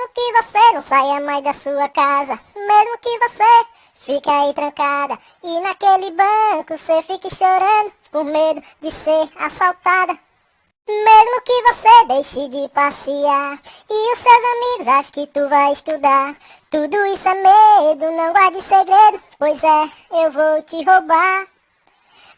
Mesmo que você não saia mais da sua casa, mesmo que você fique aí trancada, e naquele banco você fique chorando, com medo de ser assaltada. Mesmo que você deixe de passear, e os seus amigos acham que tu vai estudar, tudo isso é medo, não guarde segredo, pois é, eu vou te roubar.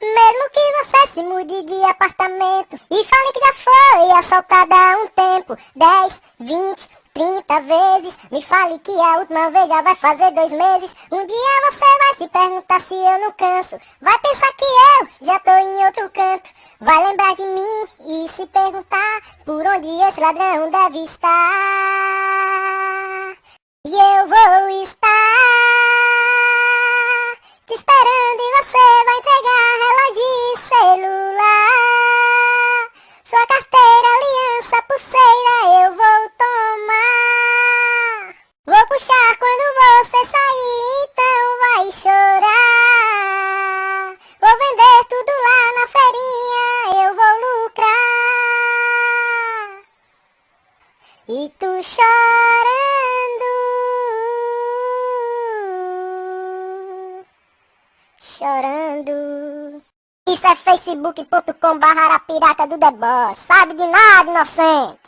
Mesmo que você se mude de apartamento e fale que já foi assaltada há um tempo, 10, 20, 30 vezes, me fale que a última vez já vai fazer 2 meses. Um dia você vai se perguntar se eu não canso, vai pensar que eu já tô em outro canto, vai lembrar de mim e se perguntar por onde esse ladrão deve estar. E eu vou estar te esperando e você vai entregar relógio e celular. Sua carteira, aliança, pulseira eu vou tomar. Vou puxar quando você sair, então vai chorar. Vou vender tudo lá na feirinha, eu vou lucrar. E tu chorando, chorando. Isso é facebook.com/arapiraca do The Boss. Sabe de nada, inocente.